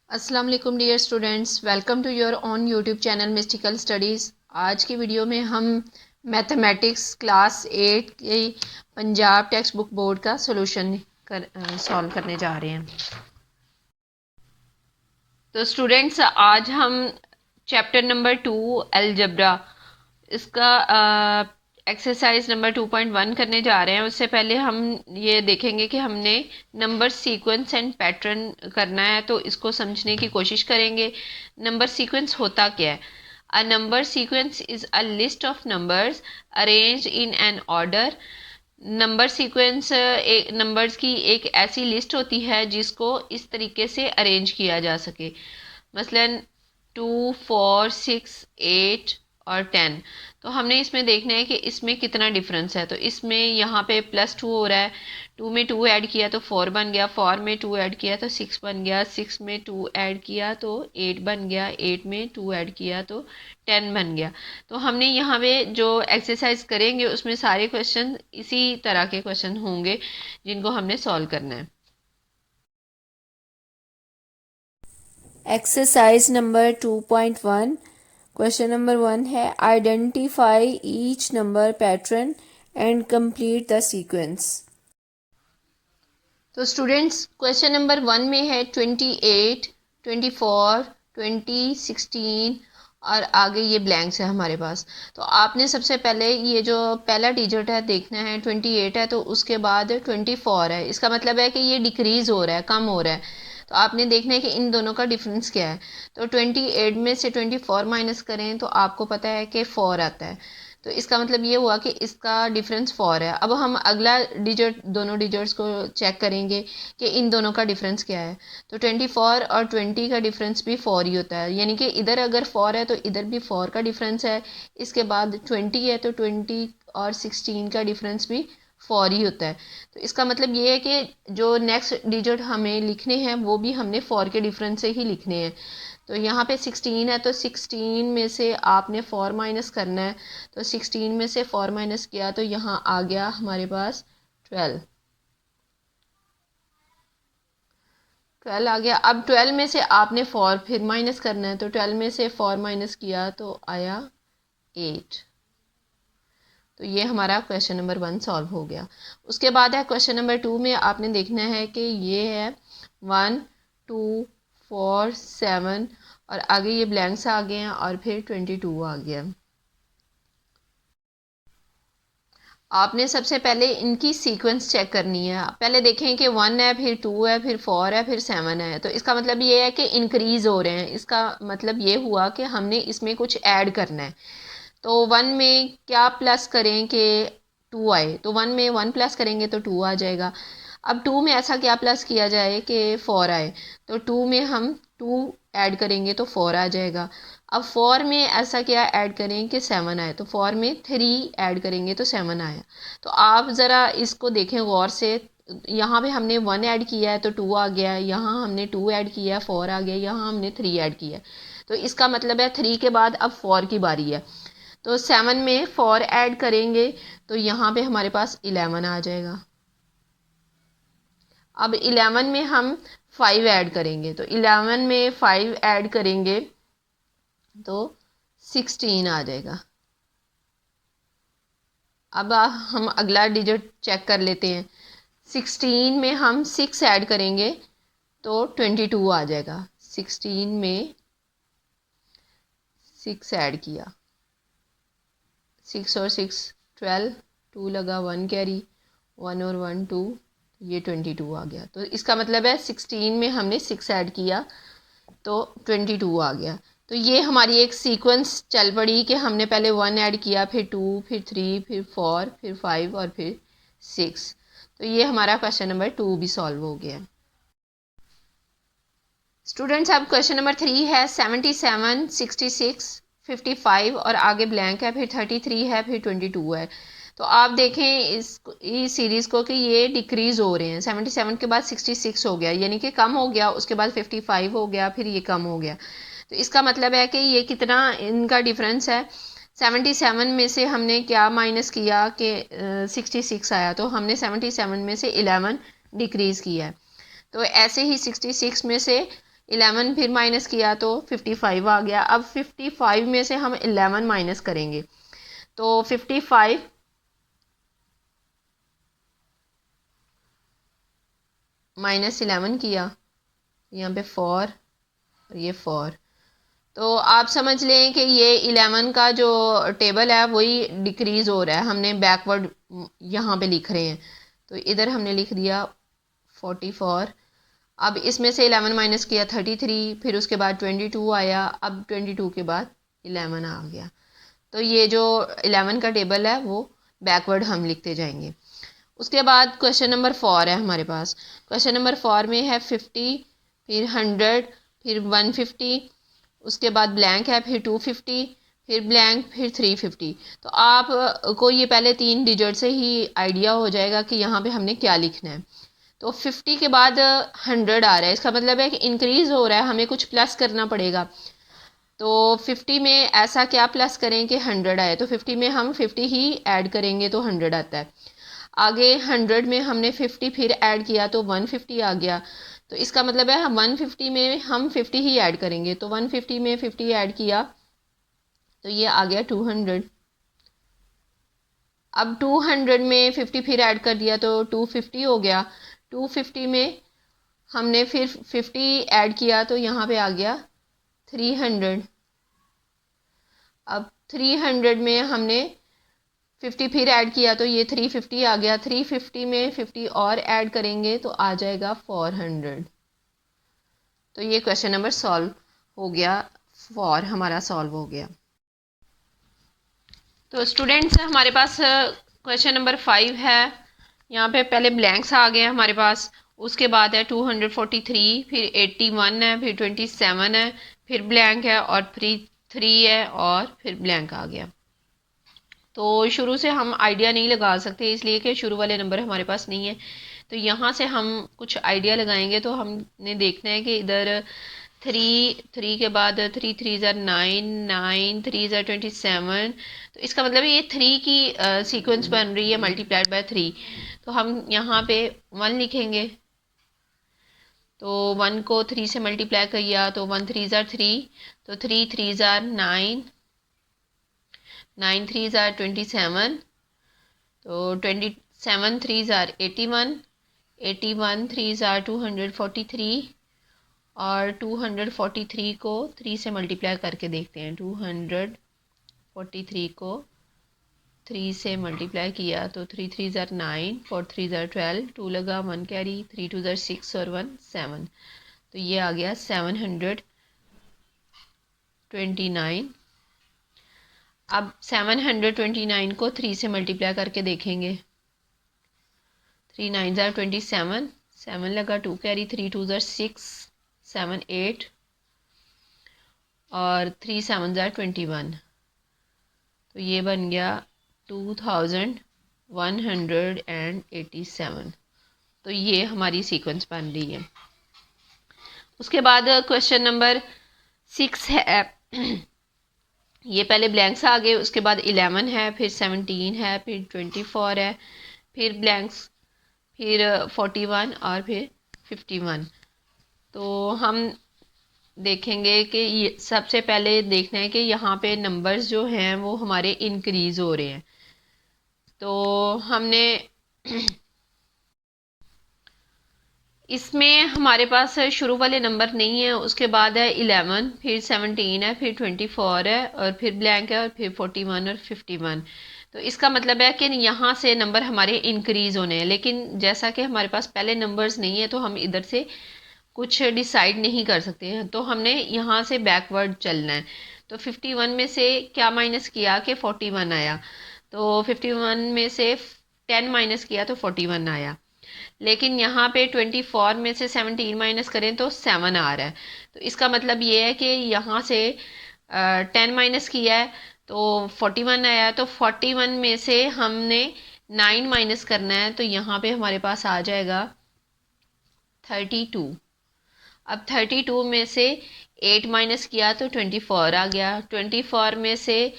अस्सलाम वालेकुम dear students, welcome to your on YouTube channel mystical studies. आज की वीडियो में हम मैथमेटिक्स क्लास 8 की पंजाब टेक्स्ट बुक बोर्ड का सॉल्यूशन सॉल्व करने जा रहे हैं। तो स्टूडेंट्स, आज हम चैप्टर नंबर 2 अलजबरा इसका एक्सरसाइज नंबर 2.1 करने जा रहे हैं। उससे पहले हम ये देखेंगे कि हमने नंबर सीक्वेंस एंड पैटर्न करना है, तो इसको समझने की कोशिश करेंगे। नंबर सीक्वेंस होता क्या है? A number sequence is a list of numbers arrange in an order. Number sequence एक नंबर्स की एक ऐसी लिस्ट होती है जिसको इस तरीके से अरेंज किया जा सके। मसलन 2, 4, 6, 8 और 10। तो हमने इसमें देखना है कि इसमें कितना डिफरेंस है। तो इसमें यहाँ पे +2 हो रहा है, 2 में 2 ऐड किया तो 4 बन गया, 4 में 2 ऐड किया तो 6 बन गया, 6 में 2 ऐड किया तो 8 बन गया, 8 में 2 ऐड किया तो 10 बन गया। तो हमने यहाँ पे जो एक्सरसाइज करेंगे उसमें सारे क्वेश्चन इसी तरह के क्वेश्चन होंगे जिनको हमने सॉल्व करना है। एक्सरसाइज नंबर 2.1 क्वेश्चन नंबर 1 है identify each number pattern and complete the sequence. तो स्टूडेंट्स, क्वेश्चन नंबर 1 में है 28, 24, 20, 16 और आगे ये ब्लैंक्स है हमारे पास। तो आपने सबसे पहले ये जो पहला डिजिट है देखना है। 28 है तो उसके बाद 24 है, इसका मतलब है कि ये डिक्रीज़ हो रहा है, कम हो रहा है। तो आपने देखना है कि इन दोनों का डिफरेंस क्या है। तो 28 में से 24 माइनस करें तो आपको पता है कि 4 आता है। तो इसका मतलब ये हुआ कि इसका डिफरेंस 4 है। अब हम अगला डिजिट, दोनों डिजिट्स को चेक करेंगे कि इन दोनों का डिफरेंस क्या है। तो 24 और 20 का डिफरेंस भी 4 ही होता है, यानी कि इधर अगर 4 है तो इधर भी 4 का डिफरेंस है। इसके बाद 20 है तो 20 और 16 का डिफरेंस भी 4 ही होता है। तो इसका मतलब ये है कि जो नेक्स्ट डिजिट हमें लिखने हैं वो भी हमने 4 के डिफरेंस से ही लिखने हैं। तो यहाँ पे 16 है तो 16 में से आपने 4 माइनस करना है। तो 16 में से 4 माइनस किया तो यहाँ आ गया हमारे पास 12। 12 आ गया। अब 12 में से आपने 4 फिर माइनस करना है। तो 12 में से 4 माइनस किया तो आया 8। तो ये हमारा क्वेश्चन नंबर 1 सॉल्व हो गया। उसके बाद है क्वेश्चन नंबर 2 में आपने देखना है कि ये है 1, 2, 4, 7 और आगे ये ब्लैंक्स आ गए हैं और फिर 22 आ गया। आपने सबसे पहले इनकी सीक्वेंस चेक करनी है। पहले देखें कि 1 है, फिर 2 है, फिर 4 है, फिर 7 है। तो इसका मतलब ये है कि इंक्रीज़ हो रहे हैं। इसका मतलब ये हुआ कि हमने इसमें कुछ ऐड करना है। तो 1 में क्या प्लस करें कि 2 आए। तो 1 में 1 प्लस करेंगे तो 2 आ जाएगा। अब 2 में ऐसा क्या प्लस किया जाए कि 4 आए। तो 2 में हम 2 ऐड करेंगे तो 4 आ जाएगा। अब 4 में ऐसा क्या ऐड करें कि 7 आए। तो 4 में 3 ऐड करेंगे तो 7 आया। तो आप ज़रा इसको देखें गौर से। यहाँ पे हमने 1 ऐड किया है तो 2 आ गया है, यहाँ हमने 2 ऐड किया है 4 आ गया, यहाँ हमने 3 ऐड किया है। तो इसका मतलब है 3 के बाद अब 4 की बारी है। तो 7 में 4 ऐड करेंगे तो यहाँ पे हमारे पास 11 आ जाएगा। अब 11 में हम 5 ऐड करेंगे। तो 11 में 5 ऐड करेंगे तो 16 आ जाएगा। अब हम अगला डिजिट चेक कर लेते हैं। 16 में हम 6 ऐड करेंगे तो 22 आ जाएगा। 16 में 6 ऐड किया, 6 और 6 12, 2 लगा, 1 कैरी, 1 और 1 2, ये 22 आ गया। तो इसका मतलब है 16 में हमने 6 ऐड किया तो 22 आ गया। तो ये हमारी एक सीक्वेंस चल पड़ी कि हमने पहले 1 ऐड किया, फिर 2, फिर 3, फिर 4, फिर 5 और फिर 6। तो ये हमारा क्वेश्चन नंबर 2 भी सॉल्व हो गया। स्टूडेंट्स, अब क्वेश्चन नंबर 3 है 77, 66, 55 और आगे ब्लैंक है, फिर 33 है, फिर 22 है। तो आप देखें इस सीरीज़ को कि ये डिक्रीज़ हो रहे हैं। 77 के बाद 66 हो गया, यानी कि कम हो गया। उसके बाद 55 हो गया, फिर ये कम हो गया। तो इसका मतलब है कि ये कितना इनका डिफरेंस है। 77 में से हमने क्या माइनस किया कि 66 आया। तो हमने 77 में से 11 डिक्रीज़ किया है। तो ऐसे ही 66 में से 11 फिर माइनस किया तो 55 आ गया। अब 55 में से हम 11 माइनस करेंगे तो 55 माइनस 11 किया, यहाँ पे 4 और ये 4। तो आप समझ लें कि ये 11 का जो टेबल है वही डिक्रीज़ हो रहा है, हमने बैकवर्ड यहाँ पे लिख रहे हैं। तो इधर हमने लिख दिया 44। अब इसमें से 11 माइनस किया 33, फिर उसके बाद 22 आया, अब 22 के बाद 11 आ गया। तो ये जो 11 का टेबल है वो बैकवर्ड हम लिखते जाएंगे। उसके बाद क्वेश्चन नंबर 4 है हमारे पास। क्वेश्चन नंबर 4 में है 50, फिर 100, फिर 150, उसके बाद ब्लैंक है, फिर 250, फिर ब्लैंक, फिर 350। तो आप को ये पहले 3 डिजिट से ही आइडिया हो जाएगा कि यहाँ पे हमने क्या लिखना है। तो 50 के बाद 100 आ रहा है, इसका मतलब है कि इंक्रीज़ हो रहा है, हमें कुछ प्लस करना पड़ेगा। तो 50 में ऐसा क्या प्लस करें कि 100 आए, तो 50 में हम 50 ही ऐड करेंगे तो 100 आता है। आगे 100 में हमने 50 फिर ऐड किया तो 150 आ गया। तो इसका मतलब है 150 में हम 50 ही ऐड करेंगे, तो 150 में 50 ऐड किया तो ये आ गया 200। अब 200 में 50 फिर ऐड कर दिया तो 250 हो गया। 250 में हमने फिर 50 ऐड किया तो यहाँ पे आ गया 300। अब 300 में हमने 50 फिर ऐड किया तो ये 350 आ गया। 350 में 50 और ऐड करेंगे तो आ जाएगा 400। तो ये क्वेश्चन नंबर सॉल्व हो गया, 4 हमारा सॉल्व हो गया। तो स्टूडेंट्स हमारे पास क्वेश्चन नंबर 5 है। यहाँ पे पहले ब्लैंक्स आ गए हमारे पास, उसके बाद है 243, फिर 81 है, फिर 27 है, फिर ब्लैंक है और फिर 3 है और फिर ब्लैंक आ गया। तो शुरू से हम आइडिया नहीं लगा सकते इसलिए कि शुरू वाले नंबर हमारे पास नहीं है। तो यहाँ से हम कुछ आइडिया लगाएंगे तो हमने देखना है कि इधर 3 के बाद 3 3 ज़ार 9, 9 3 ज़ार 27। तो इसका मतलब है ये 3 की सीक्वेंस बन रही है मल्टीप्लाइड बाय 3। तो हम यहाँ पे 1 लिखेंगे, तो 1 को 3 से मल्टीप्लाई किया तो 1 3 ज़ार 3, तो 3 3 ज़ार 9, 9 3 ज़ार 27, तो 27 3 ज़ार 81, 81 3 ज़ार 243, और 243 को 3 से मल्टीप्लाई करके देखते हैं। 243 को 3 से मल्टीप्लाई किया तो 3 3 ज़ार 9, 4 3 ज़ार 12, 2 लगा 1 कैरी, 3 2 ज़ार 6 और 1 7। तो ये आ गया 729। अब 729 को 3 से मल्टीप्लाई करके देखेंगे। 3 9 ज़ार 27, 7 लगा 2 कैरी, 3 2 ज़ार 6, 7 8 और 3 7 ज़ार 21। तो ये बन गया 2187। तो ये हमारी सीक्वेंस बन रही है। उसके बाद क्वेश्चन नंबर 6 है। ये पहले ब्लैंक्स आ गए, उसके बाद 11 है, फिर 17 है, फिर 24 है, फिर ब्लैंक्स, फिर 41 और फिर 51। तो हम देखेंगे कि ये सबसे पहले देखना है कि यहाँ पे नंबर्स जो हैं वो हमारे इंक्रीज़ हो रहे हैं। तो हमने इसमें हमारे पास शुरू वाले नंबर नहीं है, उसके बाद है 11, फिर 17 है, फिर 24 है और फिर ब्लैंक है और फिर 41 और 51। तो इसका मतलब है कि यहाँ से नंबर हमारे इंक्रीज़ होने हैं, लेकिन जैसा कि हमारे पास पहले नंबर्स नहीं है तो हम इधर से कुछ डिसाइड नहीं कर सकते हैं। तो हमने यहाँ से बैकवर्ड चलना है। तो 51 में से क्या माइनस किया कि 41 आया। तो 51 में से 10 माइनस किया तो 41 आया। लेकिन यहाँ पे 24 में से 17 माइनस करें तो 7 आ रहा है। तो इसका मतलब ये है कि यहाँ से 10 माइनस किया है तो 41 आया। तो 41 में से हमने 9 माइनस करना है, तो यहाँ पे हमारे पास आ जाएगा 32। अब 32 में से 8 माइनस किया तो 24 आ गया। 24 में से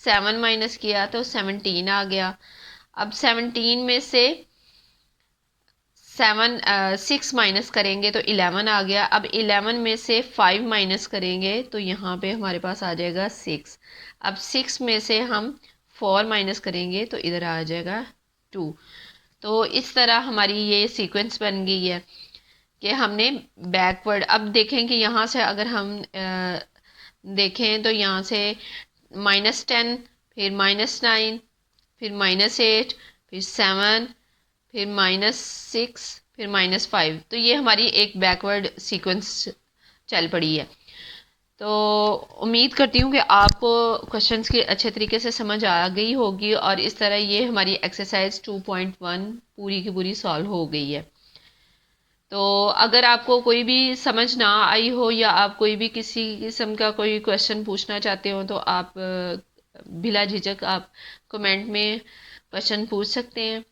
7 माइनस किया तो 17 आ गया। अब 17 में से 7 6 माइनस करेंगे तो 11 आ गया। अब 11 में से 5 माइनस करेंगे तो यहाँ पे हमारे पास आ जाएगा 6। अब 6 में से हम 4 माइनस करेंगे तो इधर आ जाएगा 2। तो इस तरह हमारी ये सीक्वेंस बन गई है कि हमने बैकवर्ड। अब देखें कि यहाँ से अगर हम देखें तो यहाँ से -10, फिर -9, फिर -8, फिर 7, फिर -6, फिर -5। तो ये हमारी एक बैकवर्ड सीक्वेंस चल पड़ी है। तो उम्मीद करती हूँ कि आपको क्वेश्चंस की अच्छे तरीके से समझ आ गई होगी और इस तरह ये हमारी एक्सरसाइज 2.1 पूरी की पूरी सॉल्व हो गई है। तो अगर आपको कोई भी समझ ना आई हो या आप कोई भी किसी किस्म का कोई क्वेश्चन पूछना चाहते हो तो आप बिला झिझक आप कमेंट में क्वेश्चन पूछ सकते हैं।